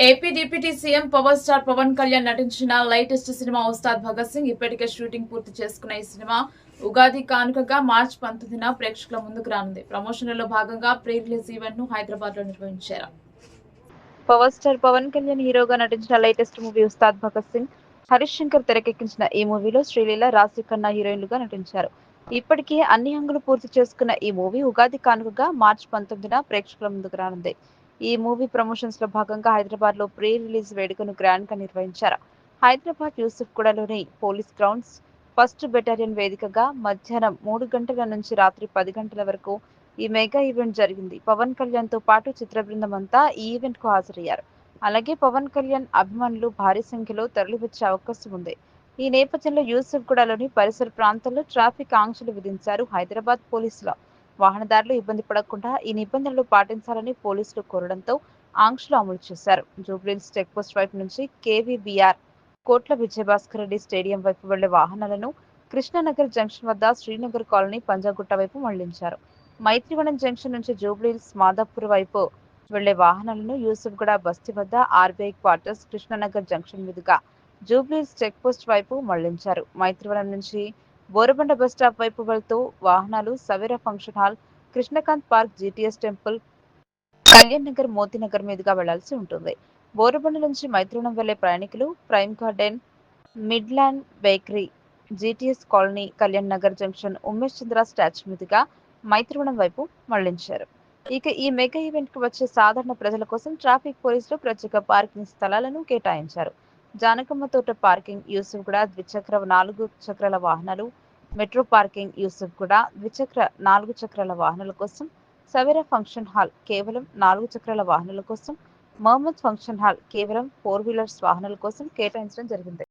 AP deputy CM power star Pawan Kalyan నటించిన latest cinema Ustaad Bhagat Singh ఇప్పటికే shooting పూర్తి చేసుకున్న ఈ సినిమా ఉగాది కానుకగా మార్చి 19న ప్రేక్షకుల ముందుకు రానుంది. ప్రమోషన్లలో భాగంగా ప్రీ రిలీజ్ ఈవెంట్ ను హైదరాబాద్ లో నిర్వహించారు. పవర్ స్టార్ పవన్ కళ్యాణ్ హీరోగా నటించిన లేటెస్ట్ మూవీ ఉస్తాద్ భగత్ సింగ్. హరీష్ శంకర్ తెరకెక్కించిన ఈ మూవీలో శ్రీలీల, రాశి ఖన్నా హీరోయిన్లుగా నటించారు. ఇప్పటికే అన్ని హంగులు పూర్తి చేసుకున్న ఈ మూవీ ఉగాది కానుకగా మార్చి 19న ప్రేక్షకుల ముందుకు రానుంది. ఈ మూవీ ప్రమోషన్స్ లో భాగంగా హైదరాబాద్ లో ప్రీ రిలీజ్ వేడుకను గ్రాండ్ గా నిర్వహించారు. హైదరాబాద్ యూసుఫ్గూడలోని పోలీస్ గ్రౌండ్స్ ఫస్ట్ బెటాలియన్ వేదికగా మధ్యాహ్నం 3 గంటల నుంచి రాత్రి 10 గంటల వరకు ఈ మెగా ఈవెంట్ జరిగింది. పవన్ కళ్యాణ్ తో పాటు చిత్ర బృందం అంతా ఈ ఈవెంట్ కు హాజరయ్యారు. అలాగే పవన్ కళ్యాణ్ అభిమానులు భారీ సంఖ్యలో తరలివచ్చే అవకాశం ఉంది. ఈ నేపథ్యంలో యూసుఫ్గూడలోని పరిసర ప్రాంతాల్లో ట్రాఫిక్ ఆంక్షలు విధించారు హైదరాబాద్ పోలీసులు. వాహనదారులు ఇబ్బంది పడకుండా ఈ నిబంధనలు పాటించాలని పోలీసులు కోరడంతో ఆంక్షలు అమలు చేశారు. జూబ్లీహిల్స్ చెక్పోస్ట్ వైపు నుంచి కేవీబీఆర్ కోట్ల విజయభాస్కర్ రెడ్డి స్టేడియం వైపు వెళ్లే వాహనాలను కృష్ణానగర్ జంక్షన్ వద్ద శ్రీనగర్ కాలనీ, పంజాగుట్ట వైపు మళ్లించారు. మైత్రివనం జంక్షన్ నుంచి జూబ్లీహిల్స్ మాదాపూర్ వైపు వెళ్లే వాహనాలను యూసుఫ్గూడ బస్తీ వద్ద ఆర్బీఐ క్వార్టర్స్, కృష్ణానగర్ జంక్షన్ మీదుగా జూబ్లీహిల్స్ చెక్పోస్ట్ వైపు మళ్లించారు. మైత్రివనం నుంచి బోరబండ బస్టాప్ వైపు వెళ్తూ వాహనాలు Savera function hall, Krishnakanth park, GTS temple, Kalyan Nagar, Motinagar మీదుగా వెళ్లాల్సి ఉంటుంది. బోరబండ నుంచి మైత్రివనం వెళ్లే ప్రయాణికులు prime garden, midland bakery, GTS colony, Kalyan Nagar junction, Umesh Chandra statue మీదుగా మైత్రివనం వైపు మళ్లించారు. ఇక ఈ మెగా ఈవెంట్ కు వచ్చే సాధారణ ప్రజల కోసం ట్రాఫిక్ పోలీసులు ప్రత్యేక పార్కింగ్ స్థలాలను కేటాయించారు. జానకమ్మ తోట పార్కింగ్, యూసుఫ్గూడ ద్విచక్ర 4 చక్రాల వాహనాలు, మెట్రో పార్కింగ్, యూసుఫ్గూడ ద్విచక్ర 4 చక్రాల వాహనాల కోసం, సవేరా ఫంక్షన్ హాల్ కేవలం 4 చక్రాల వాహనాల కోసం, మహమ్మద్ ఫంక్షన్ హాల్ కేవలం 4 వీలర్స్ వాహనాల కోసం కేటాయించడం జరిగింది.